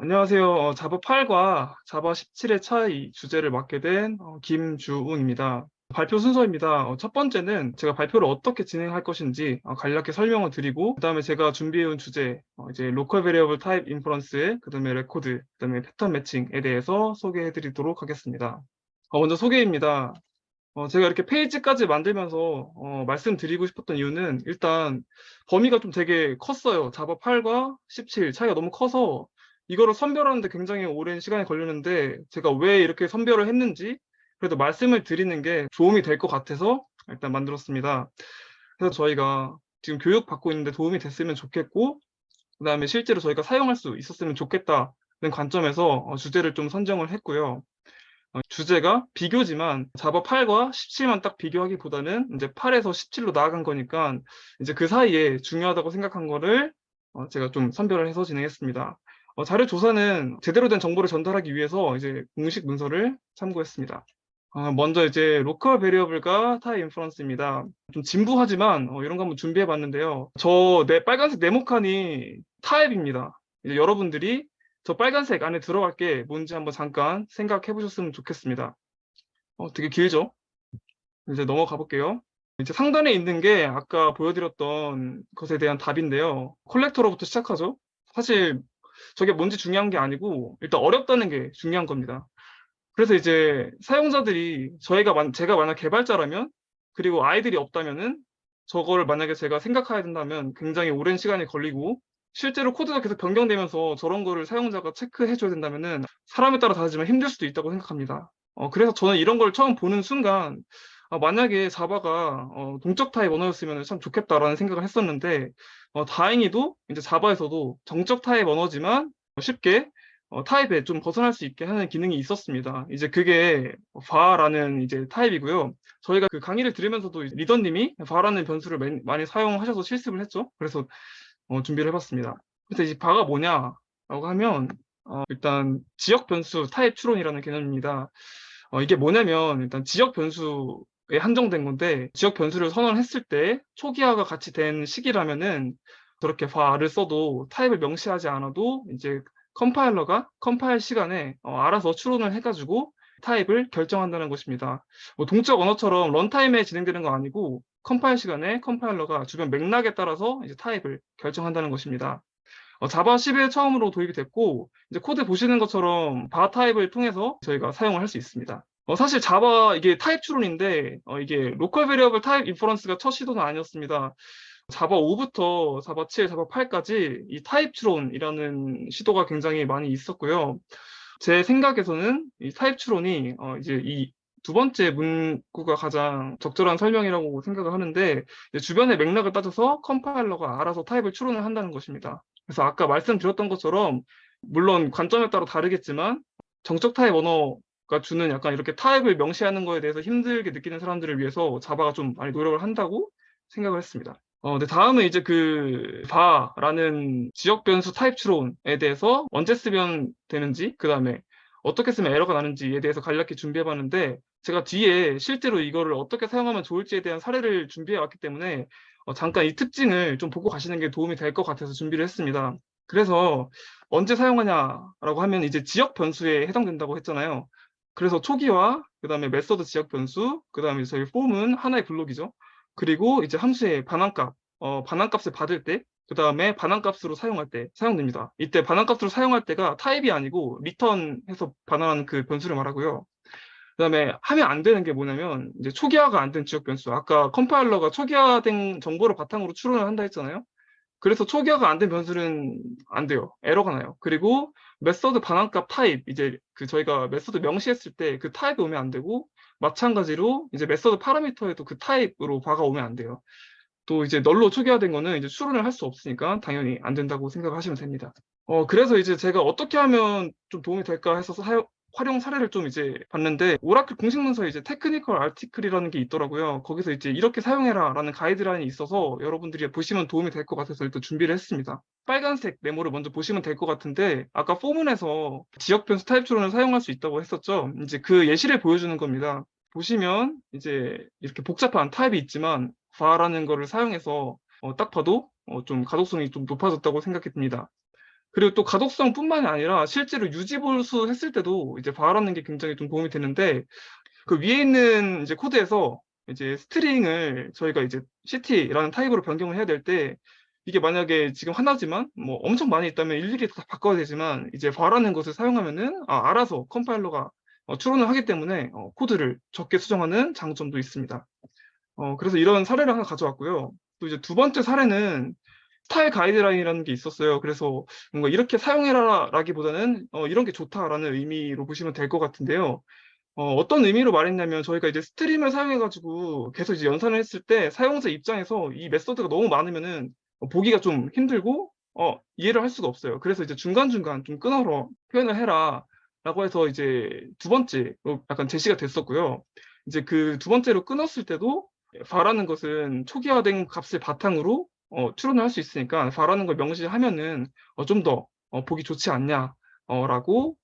안녕하세요. 자바 8과 자바 17의 차이 주제를 맡게 된 김주웅입니다. 발표 순서입니다. 첫 번째는 제가 발표를 어떻게 진행할 것인지 간략히 설명을 드리고, 그다음에 제가 준비해온 주제, 이제 로컬 베리어블 타입 인퍼런스, 그다음에 레코드, 그다음에 패턴 매칭에 대해서 소개해 드리도록 하겠습니다. 먼저 소개입니다. 제가 이렇게 페이지까지 만들면서 말씀드리고 싶었던 이유는 일단 범위가 좀 되게 컸어요. 자바 8과 17 차이가 너무 커서 이거를 선별하는데 굉장히 오랜 시간이 걸렸는데, 제가 왜 이렇게 선별을 했는지 그래도 말씀을 드리는 게 도움이 될 것 같아서 일단 만들었습니다. 그래서 저희가 지금 교육받고 있는데 도움이 됐으면 좋겠고, 그다음에 실제로 저희가 사용할 수 있었으면 좋겠다는 관점에서 주제를 좀 선정을 했고요. 주제가 비교지만 자바 8과 17만 딱 비교하기보다는 이제 8에서 17로 나아간 거니까 이제 그 사이에 중요하다고 생각한 거를 제가 좀 선별을 해서 진행했습니다. 자료 조사는 제대로 된 정보를 전달하기 위해서 이제 공식 문서를 참고했습니다. 먼저 이제 로컬 베리어블과 타입 인퍼런스입니다. 좀 진부하지만 이런 거 한번 준비해 봤는데요. 빨간색 네모칸이 타입입니다. 이제 여러분들이 저 빨간색 안에 들어갈 게 뭔지 한번 잠깐 생각해 보셨으면 좋겠습니다. 되게 길죠? 이제 넘어가 볼게요. 이제 상단에 있는 게 아까 보여드렸던 것에 대한 답인데요. 콜렉터로부터 시작하죠. 사실 저게 뭔지 중요한 게 아니고 일단 어렵다는 게 중요한 겁니다. 그래서 이제 사용자들이 제가 만약 개발자라면, 그리고 아이들이 없다면은, 저거를 만약에 제가 생각해야 된다면 굉장히 오랜 시간이 걸리고, 실제로 코드가 계속 변경되면서 저런 거를 사용자가 체크해 줘야 된다면은 사람에 따라 다르지만 힘들 수도 있다고 생각합니다. 그래서 저는 이런 걸 처음 보는 순간 만약에 자바가 동적 타입 언어였으면 참 좋겠다라는 생각을 했었는데, 다행히도 이제 자바에서도 정적 타입 언어지만 쉽게 타입에 좀 벗어날 수 있게 하는 기능이 있었습니다. 이제 그게 var라는 이제 타입이고요. 저희가 그 강의를 들으면서도 리더님이 var라는 변수를 많이 사용하셔서 실습을 했죠. 그래서 준비를 해봤습니다. 그래서 이 var가 뭐냐라고 하면 일단 지역 변수 타입 추론이라는 개념입니다. 이게 뭐냐면 일단 지역 변수에 한정된 건데, 지역 변수를 선언했을 때 초기화가 같이 된 시기라면은 저렇게 var을 써도 타입을 명시하지 않아도 이제 컴파일러가 컴파일 시간에 알아서 추론을 해가지고 타입을 결정한다는 것입니다. 뭐 동적 언어처럼 런타임에 진행되는 거 아니고 컴파일 시간에 컴파일러가 주변 맥락에 따라서 이제 타입을 결정한다는 것입니다. 자바 10에 처음으로 도입이 됐고, 이제 코드 보시는 것처럼 바 타입을 통해서 저희가 사용을 할 수 있습니다. 사실 자바 이게 타입 추론인데 이게 로컬 베리어블 타입 인퍼런스가 첫 시도는 아니었습니다. 자바 5부터 자바 7, 자바 8까지 이 타입 추론이라는 시도가 굉장히 많이 있었고요. 제 생각에서는 이 타입 추론이 이제 이 두 번째 문구가 가장 적절한 설명이라고 생각을 하는데, 이제 주변의 맥락을 따져서 컴파일러가 알아서 타입을 추론을 한다는 것입니다. 그래서 아까 말씀드렸던 것처럼 물론 관점에 따라 다르겠지만 정적 타입 언어가 주는 약간 이렇게 타입을 명시하는 거에 대해서 힘들게 느끼는 사람들을 위해서 자바가 좀 많이 노력을 한다고 생각을 했습니다. 네, 다음은 이제 그 바라는 지역 변수 타입 추론에 대해서 언제 쓰면 되는지, 그 다음에 어떻게 쓰면 에러가 나는지에 대해서 간략히 준비해 봤는데, 제가 뒤에 실제로 이거를 어떻게 사용하면 좋을지에 대한 사례를 준비해 왔기 때문에 잠깐 이 특징을 좀 보고 가시는 게 도움이 될 것 같아서 준비를 했습니다. 그래서 언제 사용하냐라고 하면 이제 지역 변수에 해당된다고 했잖아요. 그래서 초기화, 그 다음에 메서드 지역 변수, 그 다음에 저희 폼은 하나의 블록이죠. 그리고 이제 함수의 반환값, 반환값을 받을 때, 그 다음에 반환값으로 사용할 때 사용됩니다. 이때 반환값으로 사용할 때가 타입이 아니고 리턴해서 반환하는 그 변수를 말하고요. 그 다음에 하면 안 되는 게 뭐냐면 이제 초기화가 안 된 지역 변수. 아까 컴파일러가 초기화된 정보를 바탕으로 추론을 한다 했잖아요. 그래서 초기화가 안 된 변수는 안 돼요. 에러가 나요. 그리고 메서드 반환값 타입, 이제 그 저희가 메서드 명시했을 때 그 타입이 오면 안 되고, 마찬가지로 이제 메서드 파라미터에도 그 타입으로 바가 오면 안 돼요. 또 이제 널로 초기화된 거는 이제 추론을 할 수 없으니까 당연히 안 된다고 생각하시면 됩니다. 그래서 이제 제가 어떻게 하면 좀 도움이 될까 해서 활용 사례를 좀 이제 봤는데, 오라클 공식 문서에 이제 테크니컬 아티클이라는 게 있더라고요. 거기서 이제 이렇게 사용해라 라는 가이드라인이 있어서 여러분들이 보시면 도움이 될 것 같아서 일단 준비를 했습니다. 빨간색 네모를 먼저 보시면 될 것 같은데, 아까 포문에서 지역 변수 타입 추론을 사용할 수 있다고 했었죠. 이제 그 예시를 보여주는 겁니다. 보시면 이제 이렇게 복잡한 타입이 있지만 var라는 거를 사용해서 딱 봐도 좀 가독성이 좀 높아졌다고 생각이 듭니다. 그리고 또 가독성뿐만이 아니라 실제로 유지 보수했을 때도 이제 var하는 게 굉장히 좀 도움이 되는데, 그 위에 있는 이제 코드에서 이제 스트링을 저희가 이제 city라는 타입으로 변경을 해야 될 때, 이게 만약에 지금 하나지만 뭐 엄청 많이 있다면 일일이 다 바꿔야 되지만, 이제 var하는 것을 사용하면은 알아서 컴파일러가 추론을 하기 때문에 코드를 적게 수정하는 장점도 있습니다. 그래서 이런 사례를 하나 가져왔고요. 또 이제 두 번째 사례는 스타일 가이드라인이라는 게 있었어요. 그래서 뭔가 이렇게 사용해라라기보다는 이런 게 좋다라는 의미로 보시면 될 것 같은데요. 어떤 의미로 말했냐면, 저희가 이제 스트림을 사용해가지고 계속 이제 연산을 했을 때 사용자 입장에서 이 메소드가 너무 많으면은 보기가 좀 힘들고 이해를 할 수가 없어요. 그래서 이제 중간중간 좀 끊어서 표현을 해라 라고 해서 이제 두 번째로 약간 제시가 됐었고요. 이제 그 두 번째로 끊었을 때도 var라는 것은 초기화된 값을 바탕으로 추론을 할 수 있으니까 var라는 걸 명시하면은 좀 더 보기 좋지 않냐 라고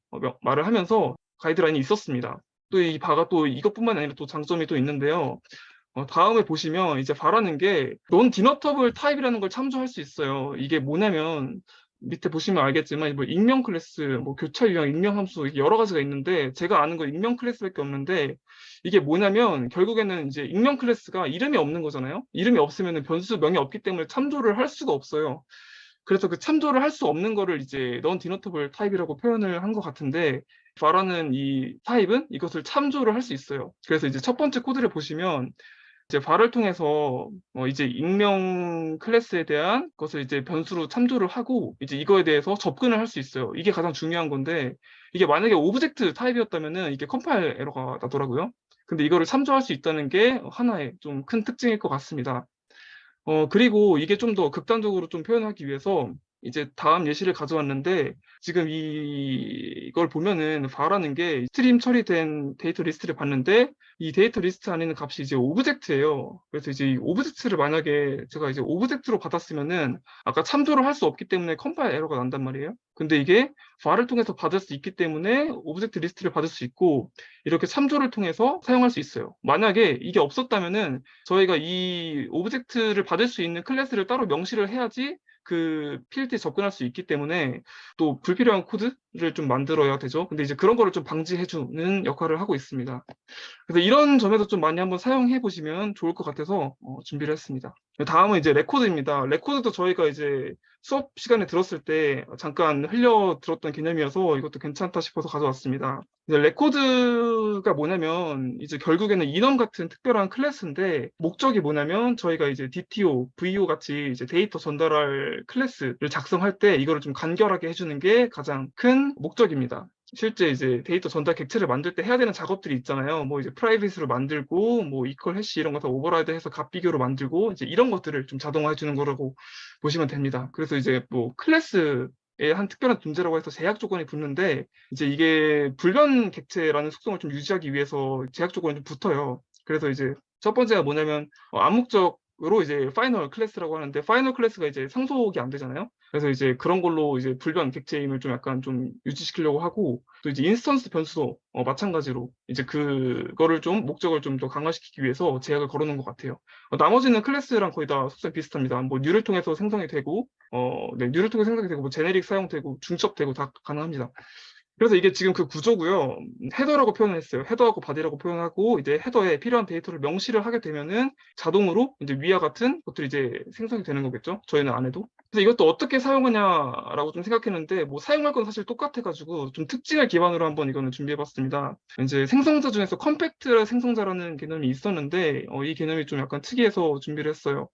말을 하면서 가이드라인이 있었습니다. 또 이 바가 또 이것뿐만 아니라 또 장점이 또 있는데요. 다음에 보시면 이제 바라는 게 non denotable 타입이라는 걸 참조할 수 있어요. 이게 뭐냐면 밑에 보시면 알겠지만 뭐 익명 클래스, 뭐 교차 유형, 익명 함수 이게 여러 가지가 있는데, 제가 아는 거 익명 클래스밖에 없는데, 이게 뭐냐면 결국에는 이제 익명 클래스가 이름이 없는 거잖아요. 이름이 없으면 변수 명이 없기 때문에 참조를 할 수가 없어요. 그래서 그 참조를 할 수 없는 거를 이제 non denotable 타입이라고 표현을 한 것 같은데, var라는 이 타입은 이것을 참조를 할 수 있어요. 그래서 이제 첫 번째 코드를 보시면 이제 var을 통해서 이제 익명 클래스에 대한 것을 이제 변수로 참조를 하고 이제 이거에 대해서 접근을 할 수 있어요. 이게 가장 중요한 건데, 이게 만약에 오브젝트 타입이었다면은 이게 컴파일 에러가 나더라고요. 근데 이거를 참조할 수 있다는 게 하나의 좀 큰 특징일 것 같습니다. 그리고 이게 좀 더 극단적으로 좀 표현하기 위해서 이제 다음 예시를 가져왔는데, 지금 이걸 보면은 var라는 게 스트림 처리된 데이터 리스트를 봤는데, 이 데이터 리스트 안에 있는 값이 이제 오브젝트예요. 그래서 이제 이 오브젝트를 만약에 제가 이제 오브젝트로 받았으면은 아까 참조를 할 수 없기 때문에 컴파일 에러가 난단 말이에요. 근데 이게 var을 통해서 받을 수 있기 때문에 오브젝트 리스트를 받을 수 있고, 이렇게 참조를 통해서 사용할 수 있어요. 만약에 이게 없었다면은 저희가 이 오브젝트를 받을 수 있는 클래스를 따로 명시를 해야지 그 필드에 접근할 수 있기 때문에 또 불필요한 코드를 좀 만들어야 되죠. 근데 이제 그런 거를 좀 방지해주는 역할을 하고 있습니다. 그래서 이런 점에서 좀 많이 한번 사용해 보시면 좋을 것 같아서 준비를 했습니다. 다음은 이제 레코드입니다. 레코드도 저희가 이제 수업 시간에 들었을 때 잠깐 흘려 들었던 개념이어서 이것도 괜찮다 싶어서 가져왔습니다. 이제 레코드가 뭐냐면 이제 결국에는 인원 같은 특별한 클래스인데, 목적이 뭐냐면 저희가 이제 DTO, VO 같이 이제 데이터 전달할 클래스를 작성할 때 이거를 좀 간결하게 해주는 게 가장 큰 목적입니다. 실제 이제 데이터 전달 객체를 만들 때 해야 되는 작업들이 있잖아요. 뭐 이제 프라이빗으로 만들고, 뭐 이퀄 해시 이런 거 다 오버라이드 해서 값 비교로 만들고, 이제 이런 것들을 좀 자동화해 주는 거라고 보시면 됩니다. 그래서 이제 뭐 클래스의 한 특별한 존재라고 해서 제약 조건이 붙는데, 이제 이게 불변 객체라는 속성을 좀 유지하기 위해서 제약 조건이 좀 붙어요. 그래서 이제 첫 번째가 뭐냐면 암묵적으로 이제 파이널 클래스라고 하는데, 파이널 클래스가 이제 상속이 안 되잖아요. 그래서 이제 그런 걸로 이제 불변 객체임을 좀 약간 좀 유지시키려고 하고, 또 이제 인스턴스 변수도 마찬가지로 이제 그거를 좀 목적을 좀 더 강화시키기 위해서 제약을 걸어놓은 것 같아요. 나머지는 클래스랑 거의 다 속성이 비슷합니다. 뭐 뉴를 통해서 생성이 되고, 네, 뉴를 통해서 생성이 되고, 뭐 제네릭 사용되고, 중첩되고 다 가능합니다. 그래서 이게 지금 그 구조고요. 헤더라고 표현을 했어요. 헤더하고 바디라고 표현하고, 이제 헤더에 필요한 데이터를 명시를 하게 되면은 자동으로 이제 위와 같은 것들이 이제 생성이 되는 거겠죠. 저희는 안 해도. 그래서 이것도 어떻게 사용하냐라고 좀 생각했는데, 뭐 사용할 건 사실 똑같아가지고 좀 특징을 기반으로 한번 이거는 준비해봤습니다. 이제 생성자 중에서 컴팩트 생성자라는 개념이 있었는데, 이 개념이 좀 약간 특이해서 준비를 했어요.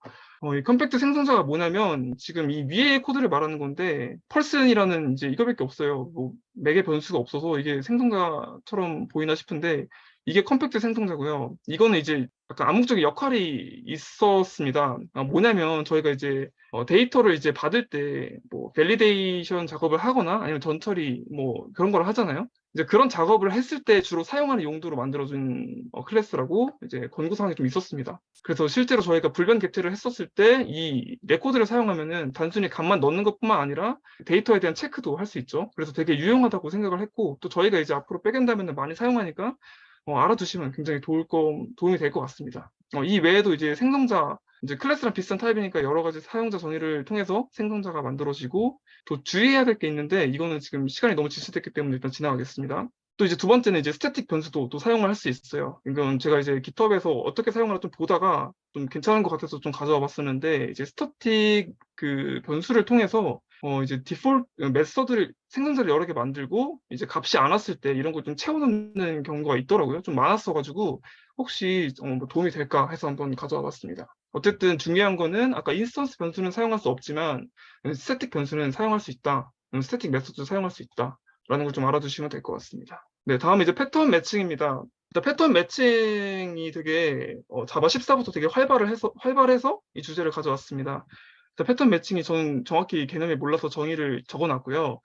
이 컴팩트 생성자가 뭐냐면 지금 이 위에 코드를 말하는 건데, 펄슨이라는 이제 이거밖에 없어요. 뭐 맥의 변수가 없어서 이게 생성자처럼 보이나 싶은데, 이게 컴팩트 생성자고요. 이거는 이제 약간 암묵적인 역할이 있었습니다. 뭐냐면 저희가 이제 데이터를 이제 받을 때 뭐 밸리데이션 작업을 하거나 아니면 전처리 뭐 그런 걸 하잖아요. 이제 그런 작업을 했을 때 주로 사용하는 용도로 만들어준 클래스라고 이제 권고사항이 좀 있었습니다. 그래서 실제로 저희가 불변 객체를 했었을 때 이 레코드를 사용하면은 단순히 값만 넣는 것뿐만 아니라 데이터에 대한 체크도 할 수 있죠. 그래서 되게 유용하다고 생각을 했고, 또 저희가 이제 앞으로 백엔드하면 많이 사용하니까 알아두시면 굉장히 도움이 될 것 같습니다. 이 외에도 이제 생성자, 이제 클래스랑 비슷한 타입이니까 여러 가지 사용자 정의를 통해서 생성자가 만들어지고, 또 주의해야 될 게 있는데, 이거는 지금 시간이 너무 지체됐기 때문에 일단 지나가겠습니다. 또 이제 두 번째는 이제 스태틱 변수도 또 사용을 할 수 있어요. 이건 제가 이제 깃허브에서 어떻게 사용하나 좀 보다가 좀 괜찮은 것 같아서 좀 가져와 봤었는데, 이제 스태틱 그 변수를 통해서 이제 디폴트 메서드를 생성자를 여러 개 만들고 이제 값이 안 왔을 때 이런 걸 좀 채워넣는 경우가 있더라고요. 좀 많았어가지고 혹시 뭐 도움이 될까 해서 한번 가져와 봤습니다. 어쨌든 중요한 거는 아까 인스턴스 변수는 사용할 수 없지만 스태틱 변수는 사용할 수 있다. 스태틱 메소드 사용할 수 있다. 라는 걸 좀 알아두시면 될 것 같습니다. 네, 다음은 이제 패턴 매칭입니다. 일단 패턴 매칭이 되게 자바 14부터 되게 활발해서 이 주제를 가져왔습니다. 일단 패턴 매칭이 저는 정확히 개념이 몰라서 정의를 적어놨고요.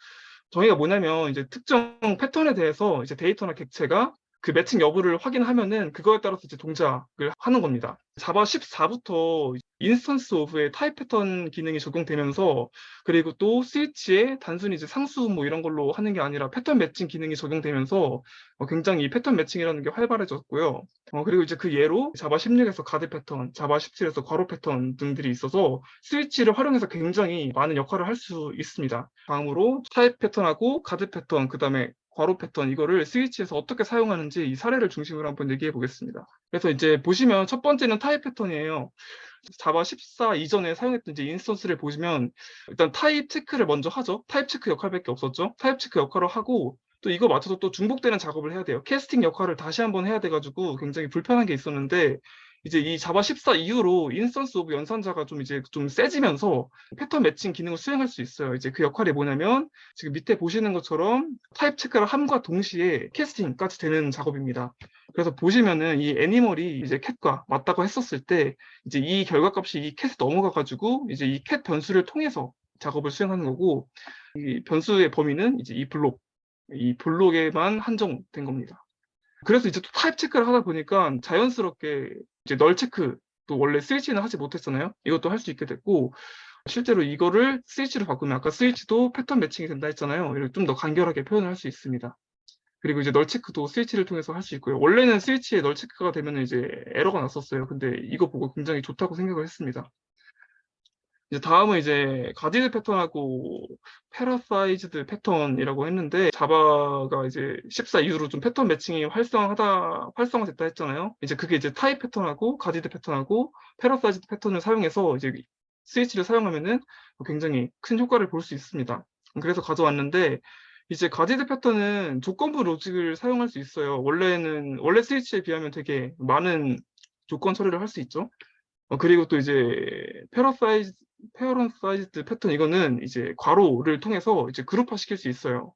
정의가 뭐냐면 이제 특정 패턴에 대해서 이제 데이터나 객체가 그 매칭 여부를 확인하면은 그거에 따라서 이제 동작을 하는 겁니다. 자바 14부터 인스턴스 오브의 타입 패턴 기능이 적용되면서 그리고 또 스위치에 단순히 이제 상수 뭐 이런 걸로 하는 게 아니라 패턴 매칭 기능이 적용되면서 굉장히 이 패턴 매칭이라는 게 활발해졌고요. 그리고 이제 그 예로 자바 16에서 가드 패턴, 자바 17에서 괄호 패턴 등들이 있어서 스위치를 활용해서 굉장히 많은 역할을 할 수 있습니다. 다음으로 타입 패턴하고 가드 패턴, 그 다음에 괄호 패턴 이거를 스위치에서 어떻게 사용하는지 이 사례를 중심으로 한번 얘기해 보겠습니다. 그래서 이제 보시면 첫 번째는 타입 패턴이에요. 자바 14 이전에 사용했던 이제 인스턴스를 보시면 일단 타입 체크를 먼저 하죠. 타입 체크 역할밖에 없었죠. 타입 체크 역할을 하고 또 이거 맞춰서 또 중복되는 작업을 해야 돼요. 캐스팅 역할을 다시 한번 해야 돼가지고 굉장히 불편한 게 있었는데 이제 이 자바 14 이후로 인스턴스 오브 연산자가 좀 이제 좀 세지면서 패턴 매칭 기능을 수행할 수 있어요. 이제 그 역할이 뭐냐면 지금 밑에 보시는 것처럼 타입 체크를 함과 동시에 캐스팅까지 되는 작업입니다. 그래서 보시면은 이 애니멀이 이제 캣과 맞다고 했었을 때 이제 이 결과값이 이 캣에 넘어가가지고 이제 이 캣 변수를 통해서 작업을 수행하는 거고 이 변수의 범위는 이제 이 블록에만 한정된 겁니다. 그래서 이제 또 타입 체크를 하다 보니까 자연스럽게 이제 널 체크 또 원래 스위치는 하지 못했잖아요. 이것도 할 수 있게 됐고 실제로 이거를 스위치로 바꾸면 아까 스위치도 패턴 매칭이 된다 했잖아요. 이걸 좀 더 간결하게 표현을 할 수 있습니다. 그리고 이제 널 체크도 스위치를 통해서 할 수 있고요. 원래는 스위치에 널 체크가 되면 이제 에러가 났었어요. 근데 이거 보고 굉장히 좋다고 생각을 했습니다. 이제 다음은 이제 가디드 패턴하고 패러사이즈드 패턴이라고 했는데 자바가 이제 14 이후로 좀 패턴 매칭이 활성화됐다 했잖아요. 이제 그게 이제 타입 패턴하고 가디드 패턴하고 패러사이즈드 패턴을 사용해서 이제 스위치를 사용하면은 굉장히 큰 효과를 볼 수 있습니다. 그래서 가져왔는데 이제 가디드 패턴은 조건부 로직을 사용할 수 있어요. 원래 스위치에 비하면 되게 많은 조건 처리를 할 수 있죠. 그리고 또 이제 페어런사이즈드 패턴 이거는 이제 괄호를 통해서 이제 그룹화 시킬 수 있어요.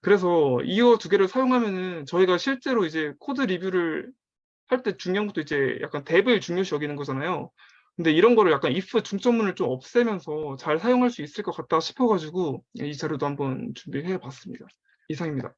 그래서 이어 두 개를 사용하면은 저희가 실제로 이제 코드 리뷰를 할 때 중요한 것도 이제 약간 뎁을 중요시 여기는 거잖아요. 근데 이런 거를 약간 if 중점문을 좀 없애면서 잘 사용할 수 있을 것 같다 싶어가지고 이 자료도 한번 준비해 봤습니다. 이상입니다.